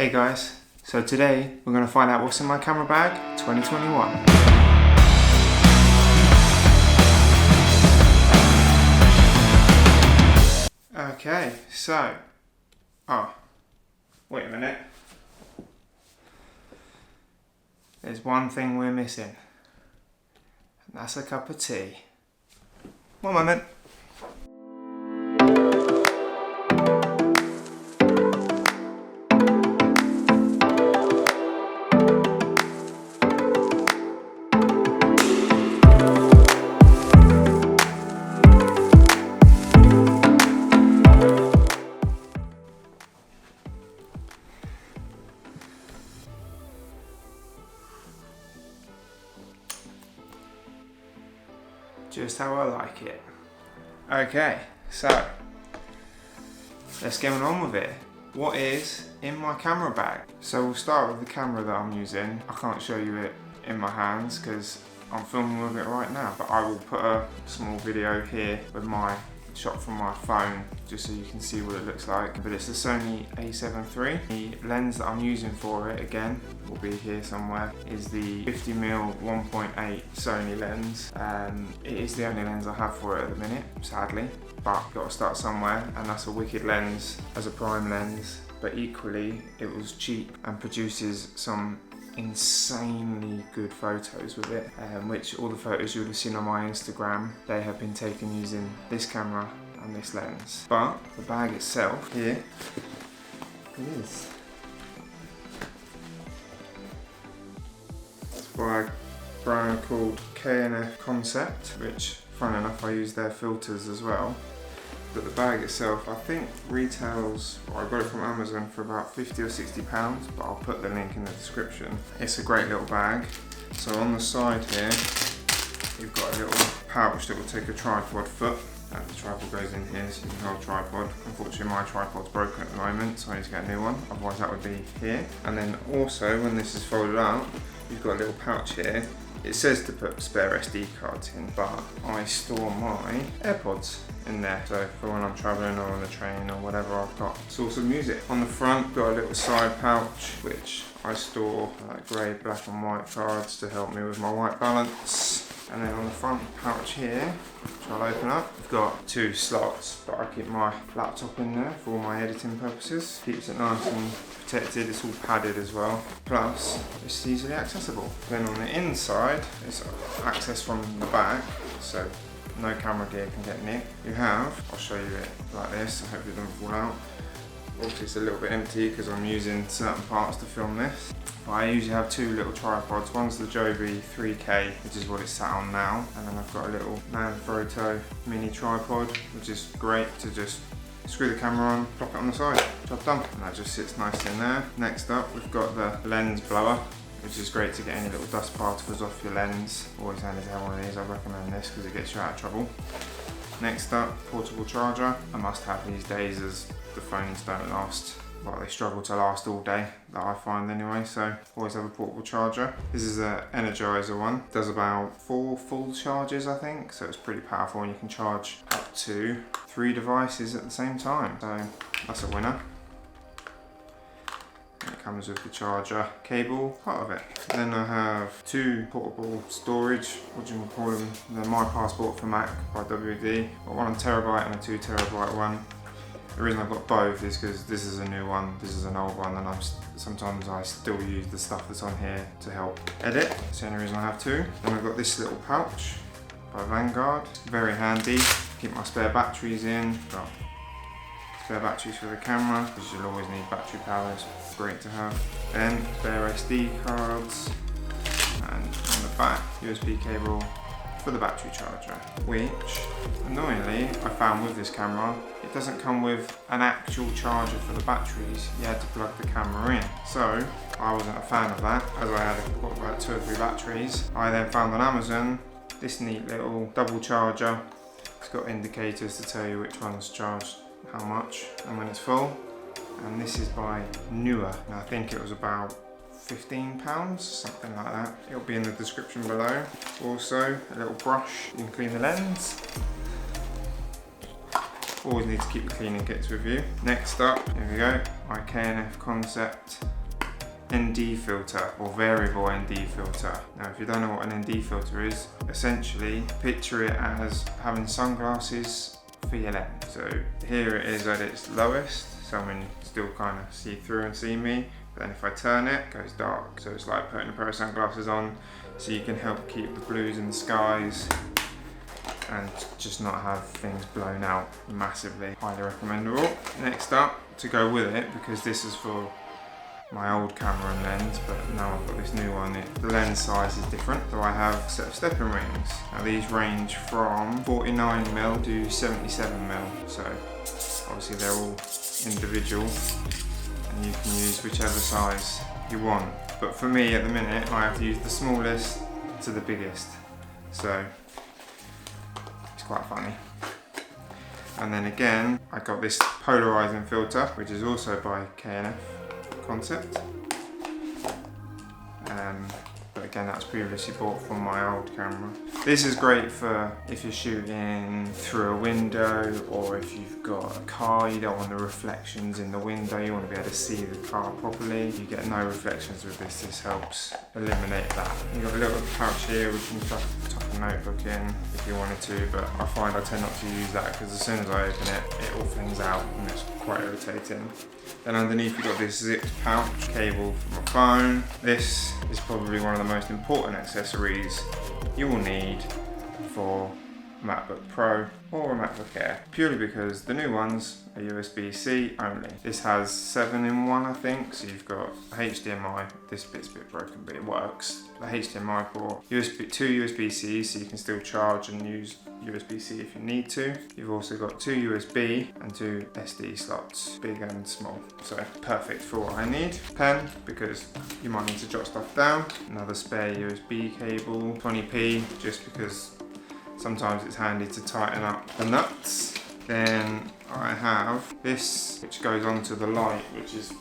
Hey guys, so today we're going to find out what's in my camera bag 2021. Okay, so, wait a minute. There's one thing we're missing, and that's a cup of tea. One moment. Just how I like it. Okay, so let's get on with it. What is in my camera bag? So we'll start with the camera that I'm using. I can't show you it in my hands because I'm filming with it right now, but I will put a small video here with my shot from my phone just so you can see what it looks like. But it's the Sony a7 III. The lens that I'm using for it, again, will be here somewhere, is the 50mm 1.8 Sony lens. It is the only lens I have for it at the minute, sadly, but got to start somewhere, and that's a wicked lens as a prime lens, but equally it was cheap and produces some insanely good photos with it, which all the photos you would have seen on my Instagram, they have been taken using this camera and this lens. But the bag itself, here it is. It's by a brand called K&F Concept, which, funny enough, I use their filters as well. But the bag itself, I think retails, or I got it from Amazon for about 50 or 60 pounds, but I'll put the link in the description. It's a great little bag. So on the side here, you've got a little pouch that will take a tripod foot. And the tripod goes in here, so you can hold a tripod. Unfortunately, my tripod's broken at the moment, so I need to get a new one. Otherwise, that would be here. And then also, when this is folded out, you've got a little pouch here. It says to put spare SD cards in, but I store my AirPods in there. So for when I'm traveling or on the train or whatever, I've got source of music. On the front, got a little side pouch, which I store grey, black and white cards to help me with my white balance. And then on the front pouch here, which I'll open up, I've got two slots, but I keep my laptop in there for all my editing purposes. Keeps it nice and protected, it's all padded as well. Plus, it's easily accessible. Then on the inside, it's access from the back, so no camera gear can get nicked. You have, I'll show you it like this, I hope it doesn't fall out. Obviously it's a little bit empty because I'm using certain parts to film this. But I usually have two little tripods. One's the Adobe 3K, which is what it's sat on now. And then I've got a little Manfrotto mini tripod, which is great to just screw the camera on, plop it on the side, job done. And that just sits nicely in there. Next up, we've got the lens blower, which is great to get any little dust particles off your lens. Always handy to have one of these. I recommend this because it gets you out of trouble. Next up, portable charger. I must have these days as the phones don't last, well, they struggle to last all day, that I find anyway, so always have a portable charger. This is an Energizer one. Does about 4 full charges, I think, so it's pretty powerful and you can charge up to 3 devices at the same time, so that's a winner. It comes with the charger cable, part of it. Then I have 2 portable storage, what do you call them? They're My Passport for Mac by WD. Got one 1TB and a 2TB one. The reason I've got both is because this is a new one, this is an old one, and sometimes I still use the stuff that's on here to help edit. That's the only reason I have 2. Then I've got this little pouch by Vanguard, very handy. Keep my spare batteries in. Got spare batteries for the camera, because you'll always need battery power, it's great to have. Then spare SD cards, and on the back, USB cable for the battery charger, which annoyingly I found with this camera, it doesn't come with an actual charger for the batteries, you had to plug the camera in. So I wasn't a fan of that, as I had about 2 or 3 batteries. I then found on Amazon this neat little double charger. It's got indicators to tell you which one's charged how much and when it's full. And this is by Newer, and I think it was about £15, something like that. It'll be in the description below. Also, a little brush, you can clean the lens. Always need to keep the cleaning kits with you. Next up, here we go, my K&F Concept ND filter or variable ND filter. Now if you don't know what an ND filter is, essentially picture it as having sunglasses for your lens. So here it is at its lowest, so I mean still kind of see through and see me, but then if I turn it, it goes dark. So it's like putting a pair of sunglasses on so you can help keep the blues in the skies and just not have things blown out massively. Highly recommendable. Next up, to go with it, because this is for my old camera and lens, but now I've got this new one, the lens size is different. So I have a set of stepping rings. Now these range from 49mm to 77mm, so obviously they're all individual and you can use whichever size you want. But for me at the minute, I have to use the smallest to the biggest, so it's quite funny. And then again, I got this polarizing filter, which is also by K&F Concept. But again, that's previously bought from my old camera. This is great for if you're shooting through a window, or if you've got a car, you don't want the reflections in the window, you want to be able to see the car properly. You get no reflections with this. This helps eliminate that. You've got a little pouch here which you can tuck a notebook in if you wanted to, but I find I tend not to use that because as soon as I open it, it all flings out and it's quite irritating. Then underneath you've got this zipped pouch, cable for my phone. This is probably one of the most important accessories you will need for a MacBook Pro or a MacBook Air, purely because the new ones are USB-C only. This has 7-in-1 I think, so you've got HDMI, this bit's a bit broken but it works. The HDMI port, two USB-C so you can still charge and use USB-C if you need to. You've also got 2 USB and 2 SD slots, big and small. So perfect for what I need. Pen, because you might need to jot stuff down. Another spare USB cable, 20p, just because sometimes it's handy to tighten up the nuts. Then I have this, which goes onto the light, which is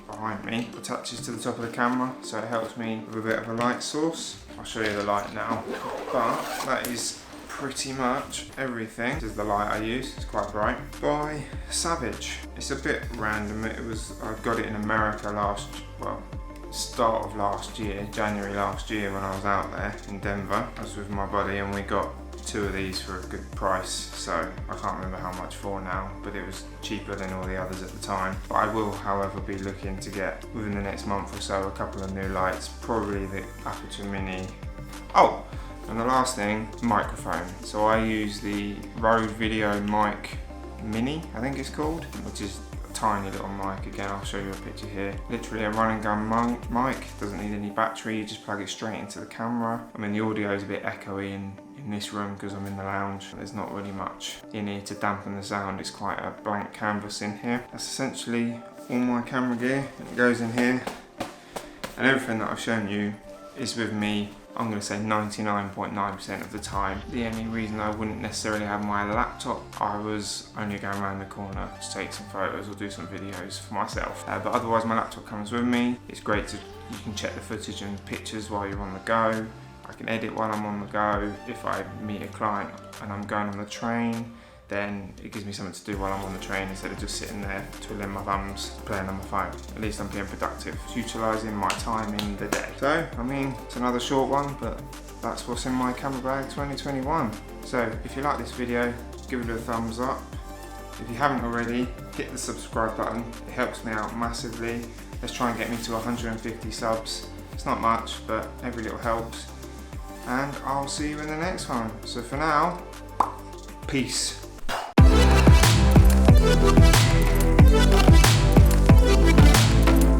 behind me, attaches to the top of the camera, so it helps me with a bit of a light source. I'll show you the light now, but that is pretty much everything. This is the light I use, it's quite bright, by Savage. It's a bit random, I got it in America start of last year, January last year when I was out there in Denver. I was with my buddy and we got 2 of these for a good price, so I can't remember how much for now, but it was cheaper than all the others at the time. But I will, however, be looking to get, within the next month or so, a couple of new lights, probably the Aperture Mini. Oh, and the last thing, microphone. So I use the Rode Video Mic Mini, I think it's called, which is a tiny little mic. Again, I'll show you a picture here. Literally a run and gun mic, doesn't need any battery, you just plug it straight into the camera. I mean, the audio is a bit echoey in this room because I'm in the lounge. There's not really much in here to dampen the sound. It's quite a blank canvas in here. That's essentially all my camera gear. It goes in here, and everything that I've shown you is with me, I'm going to say 99.9% of the time. The only reason I wouldn't necessarily have my laptop, I was only going around the corner to take some photos or do some videos for myself. But otherwise my laptop comes with me. It's great you can check the footage and pictures while you're on the go. I can edit while I'm on the go. If I meet a client and I'm going on the train, then it gives me something to do while I'm on the train instead of just sitting there twiddling my thumbs, playing on my phone. At least I'm being productive, utilising my time in the day. So, I mean, it's another short one, but that's what's in my camera bag 2021. So, if you like this video, give it a thumbs up. If you haven't already, hit the subscribe button. It helps me out massively. Let's try and get me to 150 subs. It's not much, but every little helps. And I'll see you in the next one. So for now, peace.